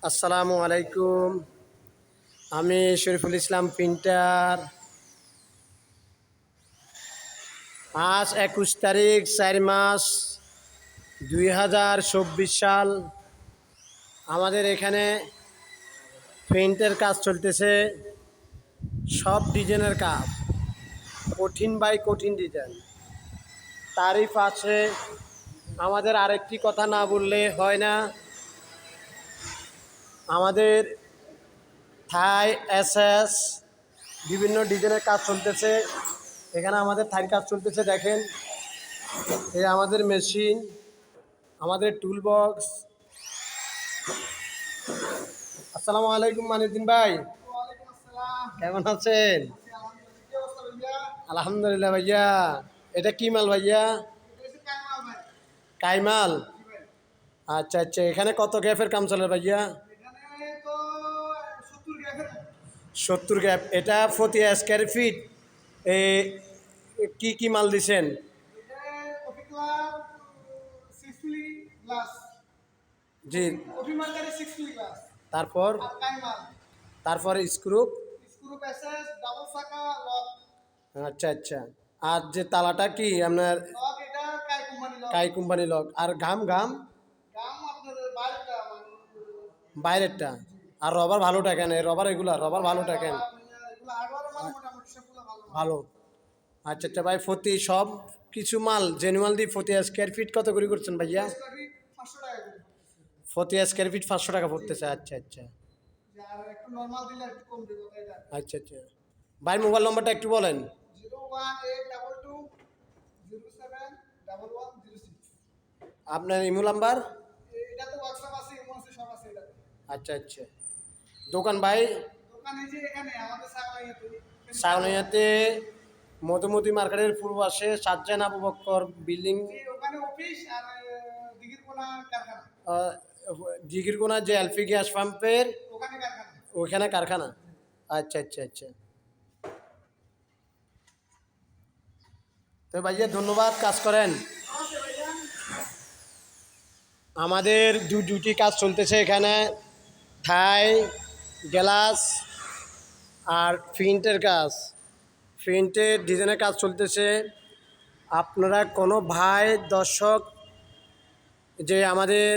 আসসালামু আলাইকুম। আমি শরীফুল ইসলাম প্রিন্টার। আজ 21 তারিখ 4 মাস 2024 সাল। আমাদের এখানে প্রিন্টের কাজ চলতেছে, সব ডিজাইনের কাজ, কঠিন বাই কঠিন ডিজাইন। তারই পাশে আমাদের আরেকটি কথা না বললে হয় না, আমাদের থাই এসএস বিভিন্ন ডিজাইনের কাজ চলতেছে। এখানে আমাদের থাই কাজ চলতেছে, দেখেন এই আমাদের মেশিন, আমাদের টুল বক্স। আসসালামু আলাইকুম মানিউদ্দিন ভাই, কেমন আছেন? আলহামদুলিল্লাহ ভাইয়া। এটা কি মাল ভাইয়া? কাইমাল। আচ্ছা আচ্ছা, এখানে কত গ্যাপের কাম চলে ভাইয়া? 70 গ্যাপ। এটা প্রতি স্কোয়ার ফিট কি কি মাল দিছেন? জি। তারপর তারপর স্ক্রু। আচ্ছা আচ্ছা। আর যে তালাটা কি আপনার? কাই কোম্পানি লক। আর ঘাম ঘাম বাইরেরটা। আর রবার ভালো টাকেন, রবার এগুলা রবার ভালো টাকেন, ভালো। আচ্ছা আচ্ছা ভাই, প্রতি সব কিছু মাল জেনুয়াল দিয়ে প্রতি স্কোয়ার ফিট কত করে করছেন ভাইয়া? প্রতি স্কোয়ার ফিট 500 টাকা পড়তেছে। আচ্ছা আচ্ছা আচ্ছা আচ্ছা। ভাই মোবাইল নম্বরটা একটু বলেন। আপনার ইমো নাম্বার? আচ্ছা আচ্ছা। দোকান ভাই? সাগনাইয়াতে মধুমতি মার্কেটের পূর্ব পাশে শাহজাহান আবু বক্কর বিল্ডিং, জিগিরকোনা যে এলপি গ্যাস পাম্পের ওইখানে কারখানা। আচ্ছা আচ্ছা আচ্ছা। তো ভাইয়া ধন্যবাদ, কাজ করেন। আমাদের দুটি কাজ চলতেছে এখানে, থাই গ্লাস আর প্রিন্টের কাজ, প্রিন্টের ডিজাইনের কাজ চলতেছে। আপনারা কোনো ভাই দর্শক যে আমাদের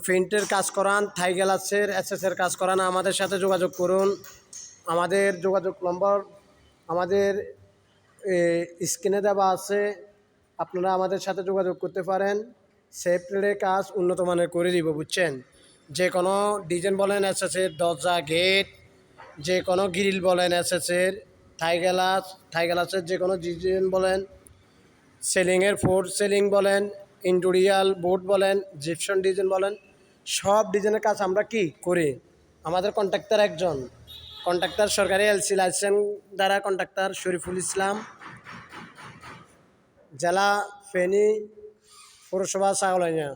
প্রিন্টের কাজ করান, থাই গ্লাসের এসএসের কাজ করান, আমাদের সাথে যোগাযোগ করুন। আমাদের যোগাযোগ নম্বর আমাদের স্ক্রিনে দেওয়া আছে, আপনারা আমাদের সাথে যোগাযোগ করতে পারেন। সেফ রেটে কাজ উন্নত মানের করে দিব, বুঝছেন। যে কোনো ডিজাইন বলেন এসএসের, দরজা গেট, যে কোনো গ্রিল বলেন এসএসের, থাই গ্লাসের যে কোনো ডিজাইন বলেন, সেলিংয়ের ফোর সেলিং বলেন, ইন্টেরিয়াল বোর্ড বলেন, জিপসন ডিজাইন বলেন, সব ডিজাইনের কাজ আমরা কি করি। আমাদের কন্ট্রাক্টর একজন, কন্ট্রাক্টর সরকারি এলসি লাইসেন্স দ্বারা কন্ট্রাক্টর শরীফুল ইসলাম, জেলা ফেনী, পৌরসভা ছাগলনাইয়া।